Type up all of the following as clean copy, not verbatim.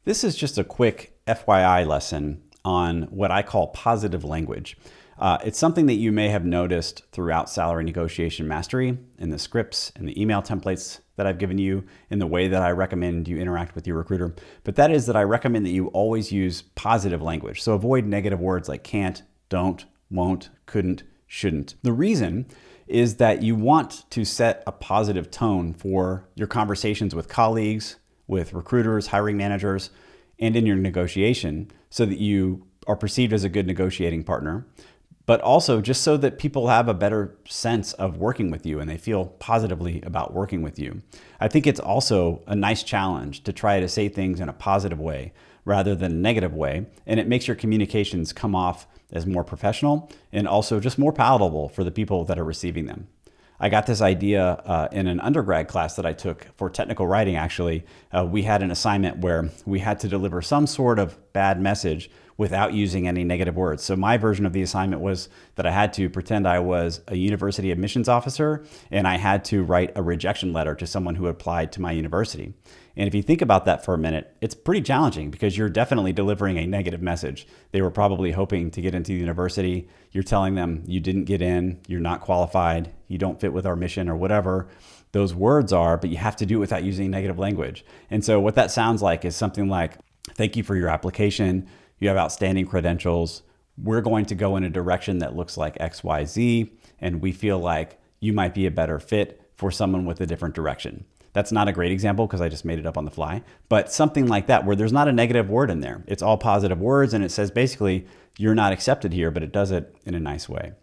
This is just a quick FYI lesson on what I call positive language. It's something that you may have noticed throughout Salary Negotiation Mastery, in the scripts and the email templates that I've given you, in the way that I recommend you interact with your recruiter. But that is that I recommend that you always use positive language. So avoid negative words like can't, don't, won't, couldn't, shouldn't. The reason is that you want to set a positive tone for your conversations with colleagues, with recruiters, hiring managers, and in your negotiation so that you are perceived as a good negotiating partner, but also just so that people have a better sense of working with you and they feel positively about working with you. I think it's also a nice challenge to try to say things in a positive way rather than a negative way, and it makes your communications come off as more professional and also just more palatable for the people that are receiving them. I got this idea in an undergrad class that I took for technical writing, actually. We had an assignment where we had to deliver some sort of bad message without using any negative words. So my version of the assignment was that I had to pretend I was a university admissions officer and I had to write a rejection letter to someone who applied to my university. And if you think about that for a minute, it's pretty challenging because you're definitely delivering a negative message. They were probably hoping to get into the university. You're telling them you didn't get in, you're not qualified, you don't fit with our mission or whatever those words are, but you have to do it without using negative language. And so what that sounds like is something like, thank you for your application. You have outstanding credentials. We're going to go in a direction that looks like XYZ, and we feel like you might be a better fit for someone with a different direction. That's not a great example because I just made it up on the fly, but something like that where there's not a negative word in there. It's all positive words and it says basically you're not accepted here, but it does it in a nice way.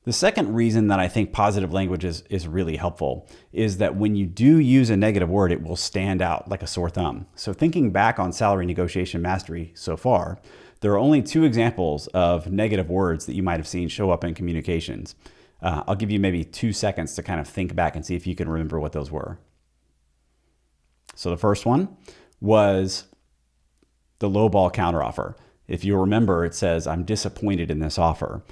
The second reason that I think positive language is really helpful is that when you do use a negative word, it will stand out like a sore thumb. So thinking back on Salary Negotiation Mastery so far, there are only 2 examples of negative words that you might have seen show up in communications. I'll give you maybe 2 seconds to kind of think back and see if you can remember what those were. So the first one was the lowball counteroffer. If you remember, it says, I'm disappointed in this offer.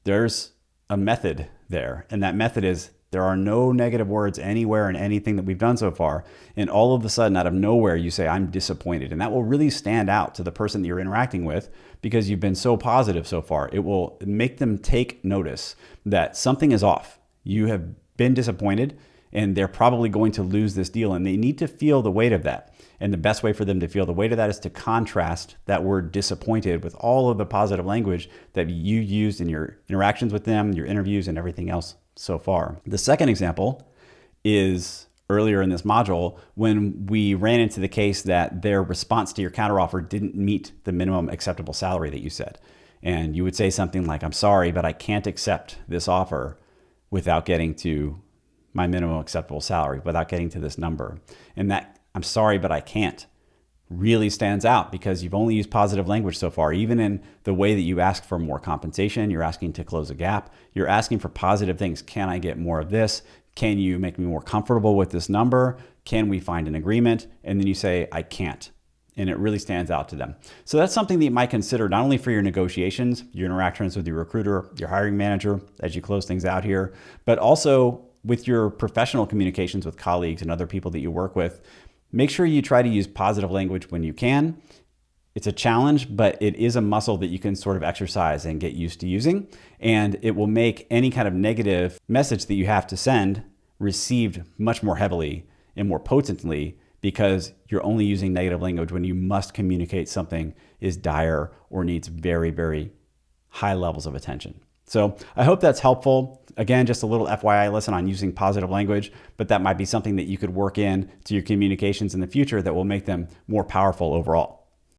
There's a method there, and that method is there are no negative words anywhere in anything that we've done so far, and all of a sudden out of nowhere you say I'm disappointed, and that will really stand out to the person that you're interacting with because you've been so positive so far. It will make them take notice that something is off. You have been disappointed and they're probably going to lose this deal, and they need to feel the weight of that. And the best way for them to feel the weight of that is to contrast that word disappointed with all of the positive language that you used in your interactions with them, your interviews, and everything else so far. The second example is earlier in this module when we ran into the case that their response to your counteroffer didn't meet the minimum acceptable salary that you set. And you would say something like, I'm sorry, but I can't accept this offer without getting to my minimum acceptable salary, without getting to this number. And that I'm sorry, but I can't really stands out because you've only used positive language so far. Even in the way that you ask for more compensation, you're asking to close a gap. You're asking for positive things. Can I get more of this? Can you make me more comfortable with this number? Can we find an agreement? And then you say, I can't. And it really stands out to them. So that's something that you might consider not only for your negotiations, your interactions with your recruiter, your hiring manager, as you close things out here, but also with your professional communications with colleagues and other people that you work with. Make sure you try to use positive language when you can. It's a challenge, but it is a muscle that you can sort of exercise and get used to using. And it will make any kind of negative message that you have to send received much more heavily and more potently because you're only using negative language when you must communicate something is dire or needs very, very high levels of attention. So I hope that's helpful. Again, just a little FYI lesson on using positive language, but that might be something that you could work in to your communications in the future that will make them more powerful overall.